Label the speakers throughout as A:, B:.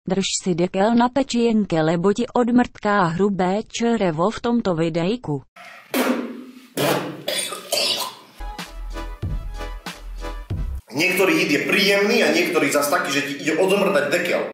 A: Drž si dekel na pečienke, lebo ti odmrtká hrubé črevo v tomto videjku.
B: Niektorý hit je príjemný a niektorý zas taký, že ti ide odmrdať dekel.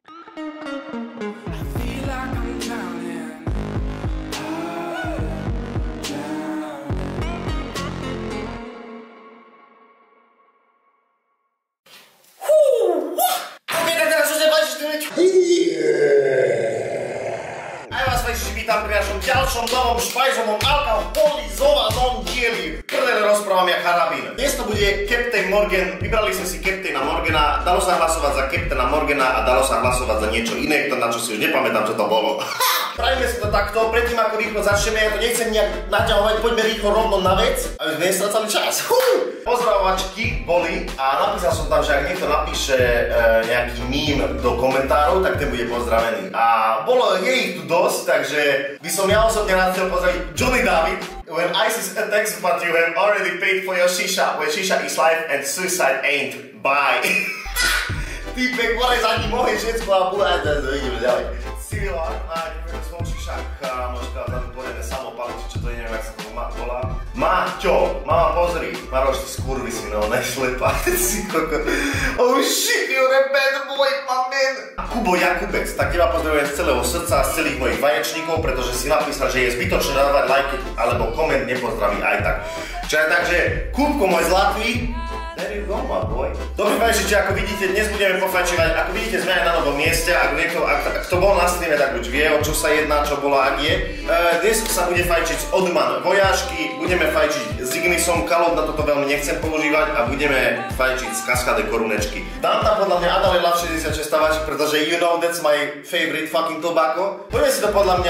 B: Vítam pri našom ďalšom novom špajzovom alkoholizovanom dieli. Prvé rozprávam jak harabín. Dnes to bude Captain Morgan. Vybrali sme si Captaina Morgana. Dalo sa hlasovať za Captaina Morgana a dalo sa hlasovať za niečo iné, na čo si už nepamätám, čo to bolo. Spravíme si to takto, predtým ako rýchlo začneme, ja to nechcem nejak naťahovať, poďme rýchlo rovno na vec, aby sme nestracali čas. Pozdravovačky boli a napísal som tam, že ak niekto napíše nejaký mím do komentárov, tak ten bude pozdravený. A je ich tu dosť, takže by som ja osobne rád chcel pozdraviť Johnny David. When ISIS attacks but you have already paid for your shisha, where shisha is life and suicide ain't. Bye. Týpek, volaj za ním moje všetko a ideme ďalej. Civil Art, ďakujem svojom šišák, kamoška, za to povedeme samopaliči, čo to je, neviem, jak sa to volá. Maťo, mama pozri, Maroš, ty skurvisi, no, nešlepa, si koko. Oh shit, you're a bad boy, my man. Kubo Jakubec, tak teba pozdravujem z celého srdca a z celých mojich vaječníkov, pretože si napísal, že je zbytočné dávať like alebo koment nepozdraví aj tak. Takže, Kubko môj zlatý, there you go, my boy. Dobre, fajčiči, ako vidíte, dnes budeme pofajčovať, ako vidíte, sme aj na novom mieste, ak kto bol na streame, tak už vie, o čo sa jedná, čo bolo, ak je. Dnes sa bude fajčiť z Odman Vojažky, budeme fajčiť s Ignisom, kalot na toto veľmi nechcem používať a budeme fajčiť z Kaskade Korunečky. Dám tam podľa mňa Adele Love 66 stavač, pretože you know that's my favorite fucking tobacco. Poďme si to podľa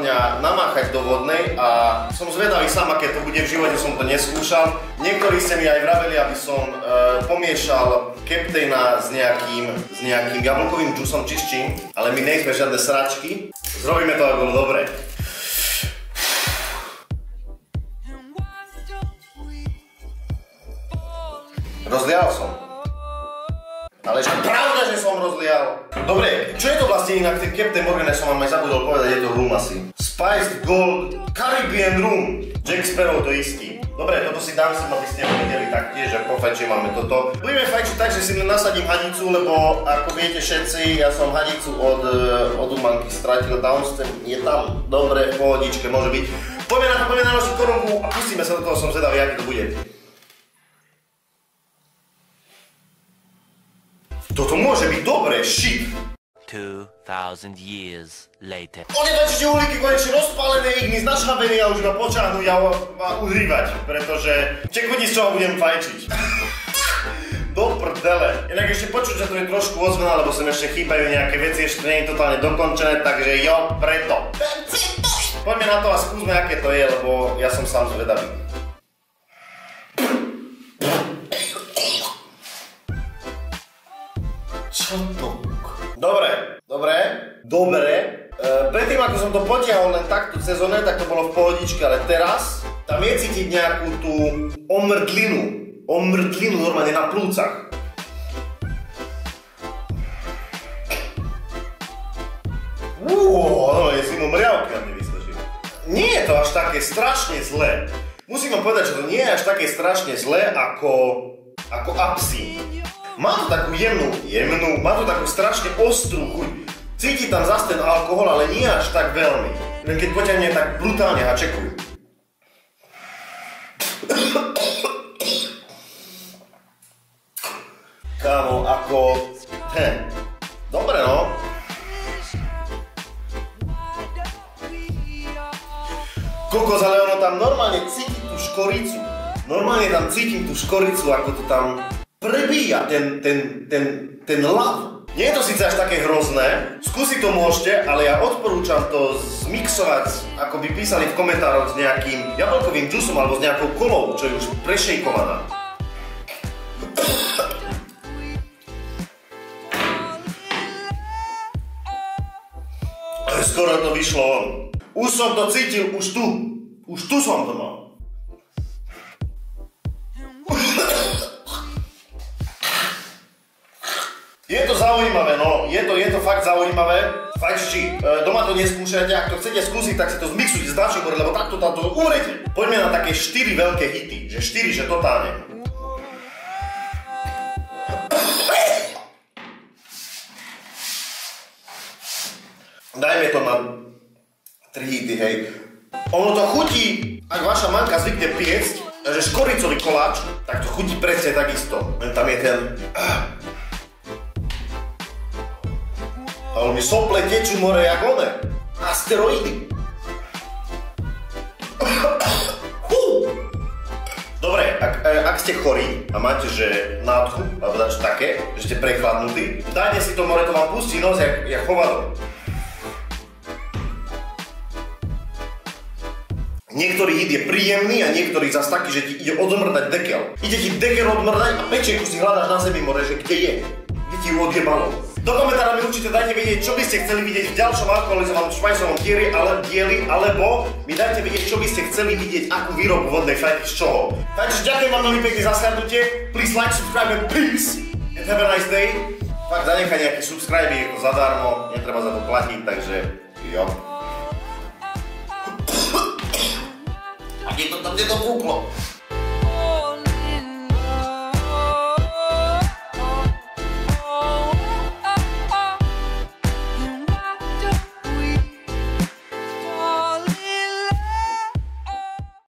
B: mňa namáchať do vodnej a som zvedavý sám, aké to bude, v živote som to neskúšal. Niektorí ste mi aj vraveli, aby som pomiešal Captaina s nejakým jablkovým džusom čiščím, ale my nejsme žiadne sračky. Zrobíme to, aby bolo dobre. Rozlial som. Ale ešte pravda, že som rozlial. Dobre, čo je to vlastne inak? Ten Captain Morgan, ja som vám aj zabudol povedať, je to rum asi. Spiced Gold Caribbean Rum. Jack Sparrow to istý. Dobre, toto si dám sem, aby ste ho videli taktiež, že po fajči máme toto. Budeme fajčiť tak, že si nasadím hadicu, lebo ako viete všetci, ja som hadicu od Umanky stratil, je tam dobre, v pohodičke, môže byť. Poďme na našu korunku a pustíme sa do toho, som zvedavý, aký to bude. Toto môže byť dobré, shit!
C: 2000 years later.
B: Odjedačite uhlíky konečne rozpálené, Ignis našhavený a už ma počáhnuť a udrývať, pretože čekudí z čoho budem fajčiť. Do prdele. Inak ešte počuť, že to je trošku ozvená, lebo sem ešte chýbajú nejaké veci, ešte nie je totálne dokončené, takže jo, preto. Poďme na to a skúsme, aké to je, lebo ja som sám zvedavý. Čo to? Dobre. Predtým, ako som to potiahol len takto cez one, tak to bolo v pohodičke, ale teraz tam je cítiť nejakú tú omrdlinu normálne na plúcach. No je si mu mriavky na mne vyskočí. Nie je to až také strašne zlé. Musím vám povedať, že to nie je až také strašne zlé ako absín. Má to takú jemnú, má to takú strašne ostrú chuť. Cíti tam zas ten alkohol, ale nie až tak veľmi. Len keď poťahne tak brutálne hačekujú. Kámo, dobre no. Kokos, ale ono tam normálne cíti tú škoricu. Normálne tam cítim tú škoricu, ako to tam prebíja ten lav. Nie je to síce až také hrozné, skúsiť to môžete, ale ja odporúčam to zmixovať, ako by písali v komentároch s nejakým jablkovým džusom alebo s nejakou kolou, čo je už prešejkovaná. Skoro to vyšlo on. Už som to cítil, už tu som to mal. Je to zaujímavé, no. Je to fakt zaujímavé. Fajčiči, doma to neskúšajte, ak to chcete skúsiť, tak si to zmixujte s dačím, lebo takto tam to umrete. Poďme na také 4 veľké hity, že 4, že totálne. Dajme to na 3 hity, hej. Ono to chutí, ak vaša mamka zvykne piecť, že škoricový koláč, tak to chutí presne takisto. Len tam je ten... Ale mi sople tečú more jak one. Asteroidy. Dobre, ak ste chorí a máte že nádchu, alebo dačo také, že ste prechladnutí, dajte si to more, to vám pustí nos jak chovadlo. Niektorý hit je príjemný a niektorý zas taký, že ti ide odmrdať dekel. Ide ti dekel odmrdať a pečenku si hľadáš na zemi more, že kde je? Kde ti ju odjebalo? Do komentára mi určite dajte vedieť, čo by ste chceli vidieť v ďalšom aktualizovanom špajsovom dieli, alebo mi dajte vedieť, čo by ste chceli vidieť, akú výrobu vodnej fajky z čoho. Takže ďakujem vám veľmi pekne za slednutie. Please like, subscribe and peace. And have a nice day. Fakt zanechaj nejaký subscribe, je to zadarmo, netreba za to platiť, takže jo. A kde to fúklo?